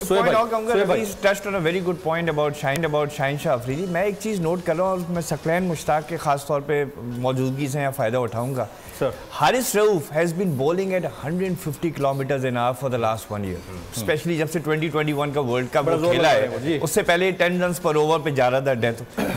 Point और कहूँगा, Rafiz touched on a very good point about Shaheen Shah Afridi. मैं एक चीज़ नोट कर रहा हूँ और मैं सकलैन मुश्ताक के खास तौर पे मौजूदगी से यहाँ फ़ायदा उठाऊंगा। Haris Rauf has been bowling at 150 kilometres in hour for the last 1 year, specially जब से 2021 का वर्ल्ड कप खेला है। उससे पहले 10 रन पर ओवर पे जा रहा था।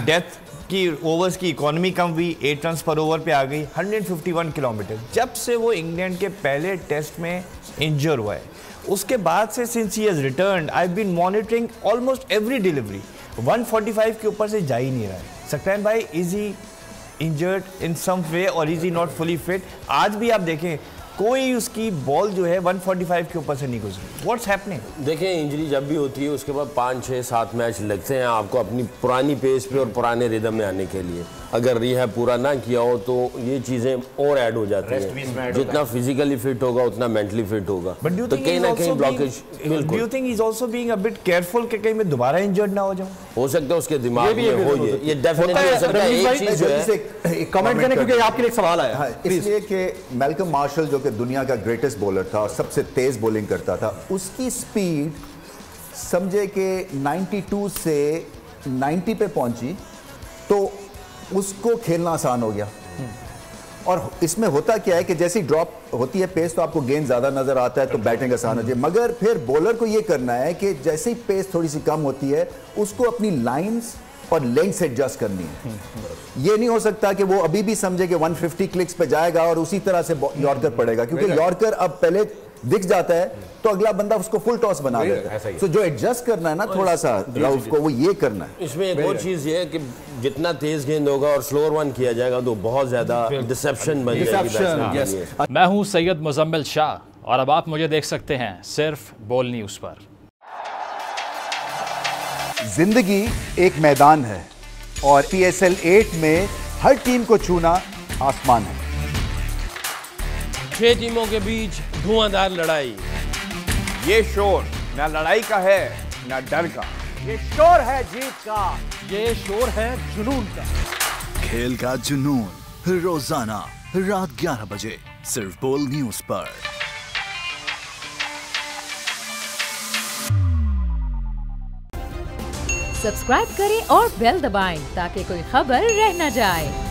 डेथ की ओवर्स की इकोनॉमी कम हुई, 8 रन पर ओवर पे आ गई। 151 किलोमीटर जब से वो इंग्लैंड के पहले टेस्ट में इंजर हुआ है, उसके बाद से since he has returned I have been monitoring almost every delivery. 145 के ऊपर से जा ही नहीं रहा है। सकलैन भाई, इज ही इंजर्ड इन सम वे और is he not fully fit? आज भी आप देखें कोई उसकी बॉल जो है 145 के ऊपर से नहीं गुजरी। What's happening? देखें, इंजरी जब भी होती है उसके बाद 5, 6, 7 मैच लगते हैं आपको अपनी पुरानी पेस पे और पुराने रिदम में आने के लिए। अगर रिहैब पूरा ना किया हो तो ये चीज़ें और ऐड हो जाती हैं। जितना फिजिकली फिट होगा उतना मेंटली फिट होगा, तो कहीं ना कहीं blockage. Do you think he is also being a bit careful कि कहीं मैं दोबारा इंजर्ड ना हो जाऊं? हो सकता है उसके दिमाग में हो ये डेफिनेटली हो सकता है। एक चीज़ जो है कमेंट करने, क्योंकि आपके लिए एक सवाल आया इसलिए कि मैल्कम मार्शल जो कि दुनिया का ग्रेटेस्ट बॉलर था, सबसे तेज बॉलिंग करता था, उसकी स्पीड समझे कि 92 से 90 पे पहुंची तो उसको खेलना आसान हो गया। और इसमें होता क्या है कि जैसी ड्रॉप होती है पेस तो आपको गेंद ज्यादा नजर आता है तो बैटिंग आसान हो जाए, मगर फिर बॉलर को ये करना है कि जैसे ही पेस थोड़ी सी कम होती है उसको अपनी लाइंस और लेंथ से एडजस्ट करनी है। ये नहीं हो सकता कि वो अभी भी समझे कि 150 क्लिक्स पे जाएगा और उसी तरह से यॉर्कर पड़ेगा, क्योंकि यॉर्कर अब पहले दिख जाता है तो अगला बंदा उसको फुल टॉस बना देता है। तो जो एडजस्ट करना है ना थोड़ा सा रऊफ को, वो ये करना है। इसमें एक और चीज ये है कि जितना तेज गेंद होगा और स्लोअर वन किया जाएगा तो बहुत ज्यादा डिसेप्शन बन जाएगी। मैं हूं सैयद मुजम्मिल शाह और अब आप मुझे देख सकते हैं सिर्फ बॉल न्यूज़ पर। जिंदगी एक मैदान है और PSL 8 में हर टीम को छूना आसमान है। 6 टीमों के बीच धुआंधार लड़ाई। ये शोर ना लड़ाई का है ना डर का, ये शोर है जीत का, ये शोर है जुनून का। खेल का जुनून रोजाना रात 11 बजे सिर्फ बोल न्यूज पर। सब्सक्राइब करें और बेल दबाएं ताकि कोई खबर रह न जाए।